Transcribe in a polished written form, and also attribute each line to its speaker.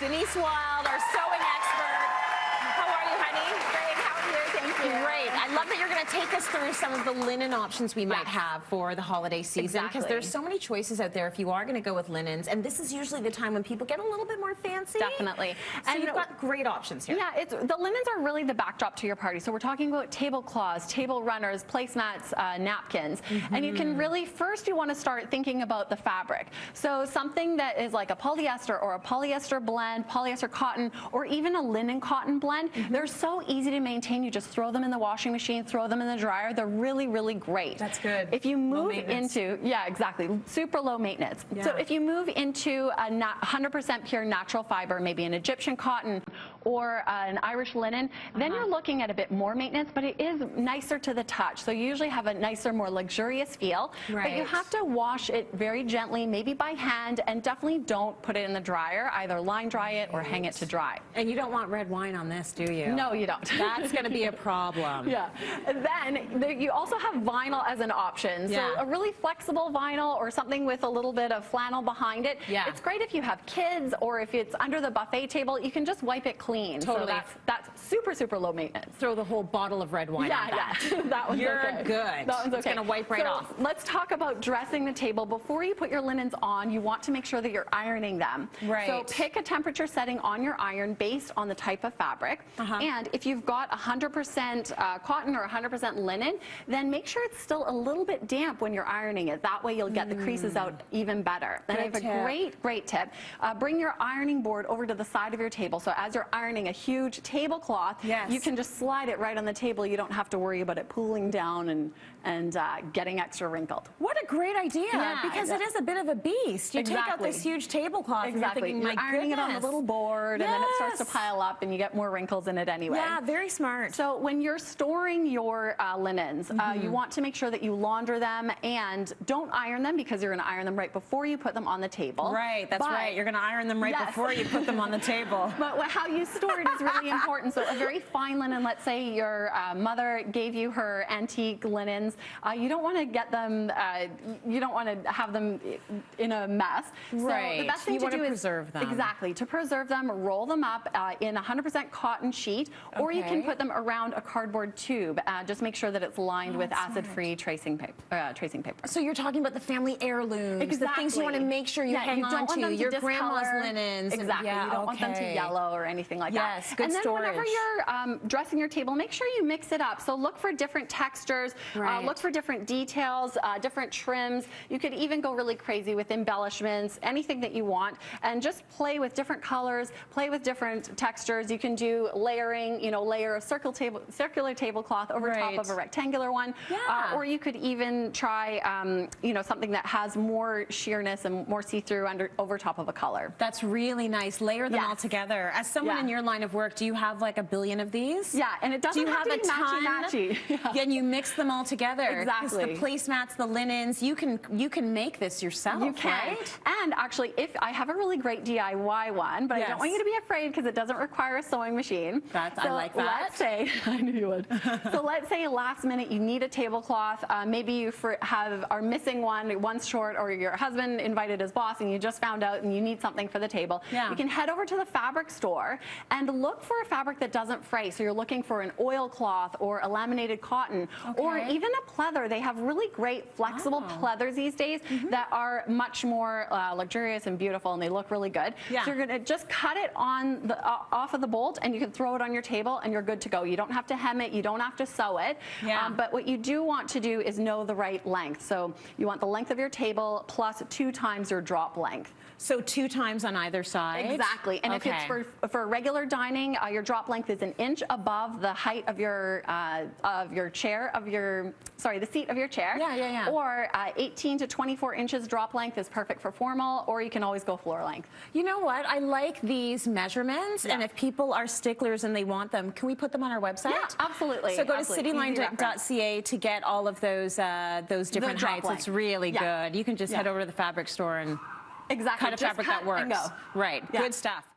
Speaker 1: Denise Wild, our sewing expert. How are you, honey?
Speaker 2: Great, how are you? Thank you.
Speaker 1: Great. I love that you're going to take us through some of the linen options we might have for the holiday season. Because there's so many choices out there if you are going to go with linens. And this is usually the time when people get a little bit more fancy.
Speaker 2: Definitely.
Speaker 1: So you've got great options here.
Speaker 2: Yeah, the linens are really the backdrop to your party. So we're talking about tablecloths, table runners, placemats, napkins. And you can really, first you want to start thinking about the fabric. So something that is like a polyester or a polyester blend, polyester cotton, or even a linen cotton blend. They're so easy to maintain. You just throw them in the washing machine, throw them in the dryer. They're really, really great.
Speaker 1: That's good.
Speaker 2: If you move into, yeah, exactly, super low maintenance.
Speaker 1: Yeah.
Speaker 2: So if you move into a 100% pure natural fiber, maybe an Egyptian cotton or an Irish linen, then you're looking at a bit more maintenance, but it is nicer to the touch. So you usually have a nicer, more luxurious feel.
Speaker 1: Right.
Speaker 2: But you have to wash it very gently, maybe by hand, and definitely don't put it in the dryer. Either line dry it or hang it to dry.
Speaker 1: And you don't want red wine on this, do you?
Speaker 2: No, you don't.
Speaker 1: That's going to be a problem.
Speaker 2: Yeah. And then you also have vinyl as an option. So a really flexible vinyl or something with a little bit of flannel behind it.
Speaker 1: Yeah.
Speaker 2: It's great if you have kids or if it's under the buffet table. You can just wipe it clean.
Speaker 1: Totally.
Speaker 2: So that's super, super low maintenance.
Speaker 1: Throw the whole bottle of red wine on that.
Speaker 2: Yeah, that one's
Speaker 1: You're
Speaker 2: okay.
Speaker 1: good.
Speaker 2: That one's okay.
Speaker 1: It's going to wipe right off.
Speaker 2: Let's talk about dressing the table. Before you put your linens on, you want to make sure that you're ironing them.
Speaker 1: Right.
Speaker 2: So pick a temperature setting on your iron based on the type of fabric. And if you've got 100% cotton or 100% linen, then make sure it's still a little bit damp when you're ironing it. That way you'll get the creases out even better. Then I have a great tip. Bring your ironing board over to the side of your table. So as you're ironing a huge tablecloth, you can just slide it right on the table. You don't have to worry about it pooling down and getting extra wrinkled.
Speaker 1: What a great idea, because it is a bit of a beast. You take out this huge tablecloth and you're thinking,
Speaker 2: you're ironing it on the little board and then it starts to pile up and you get more wrinkles in it anyway.
Speaker 1: Yeah, very smart.
Speaker 2: So when you're storing your linens, you want to make sure that you launder them and don't iron them because you're going to iron them right before you put them on the table.
Speaker 1: Right, that's right. You're going to iron them right before you put them on the table.
Speaker 2: But how you store it is really important. So a very fine linen, let's say your mother gave you her antique linens, you don't want to get them, you don't want to have them in a mess.
Speaker 1: Right.
Speaker 2: So the best thing to do is
Speaker 1: preserve them.
Speaker 2: Exactly. To preserve them, roll them up in a 100% cotton sheet, or you can put them around a cardboard tube. Just make sure that it's lined with acid-free tracing paper.
Speaker 1: So you're talking about the family heirlooms, the things you want to make sure you hang on to, your grandma's linens.
Speaker 2: Exactly. You don't want them to yellow or anything like that.
Speaker 1: Yes, good
Speaker 2: storage. And then whenever you're dressing your table, make sure you mix it up. So look for different textures, look for different details, different trims. You could even go really crazy with embellishments, anything that you want, and just play with different colors, play with different textures. You can do layering, layer a circular tablecloth over top of a rectangular one, or you could even try, something that has more sheerness and more see-through over top of a color.
Speaker 1: That's really nice. Layer them all together. As someone in your line of work, do you have like a billion of these?
Speaker 2: Yeah, and it doesn't have to be matchy-matchy.
Speaker 1: Yeah, and you mix them all together.
Speaker 2: Exactly.
Speaker 1: The placemats, the linens, you can make this yourself.
Speaker 2: You can. Right? And actually, if I have a really great DIY one, but I don't want you to be afraid because it doesn't require a sewing machine.
Speaker 1: I like that.
Speaker 2: Let's say, I knew you would. So let's say last minute you need a tablecloth. Maybe you are missing one's short, or your husband invited his boss and you just found out and you need something for the table. You can head over to the fabric store and look for a fabric that doesn't fray. So you're looking for an oilcloth or a laminated cotton or even a pleather. They have really great flexible pleathers these days that are much more luxurious and beautiful, and they look really good. So you're going to just cut it on off of the bolt and you can throw it on your table and you're good to go. You don't have to hem it, you don't have to sew it. But what you do want to do is know the right length. So you want the length of your table plus 2 times your drop length.
Speaker 1: So 2 times on either side?
Speaker 2: Exactly. And if it's for regular dining, your drop length is 1 inch above the height of your chair, the seat of your chair. Or 18 to 24 inches drop length is perfect for formal, or you can always go floor length.
Speaker 1: You know what? I like these measurements, and if people are sticklers and they want them, can we put them on our website?
Speaker 2: Yeah, absolutely.
Speaker 1: So go to cityline.ca to get all of those different heights. It's really good. You can just head over to the fabric store and cut a fabric that works.
Speaker 2: And go.
Speaker 1: Right. Good stuff.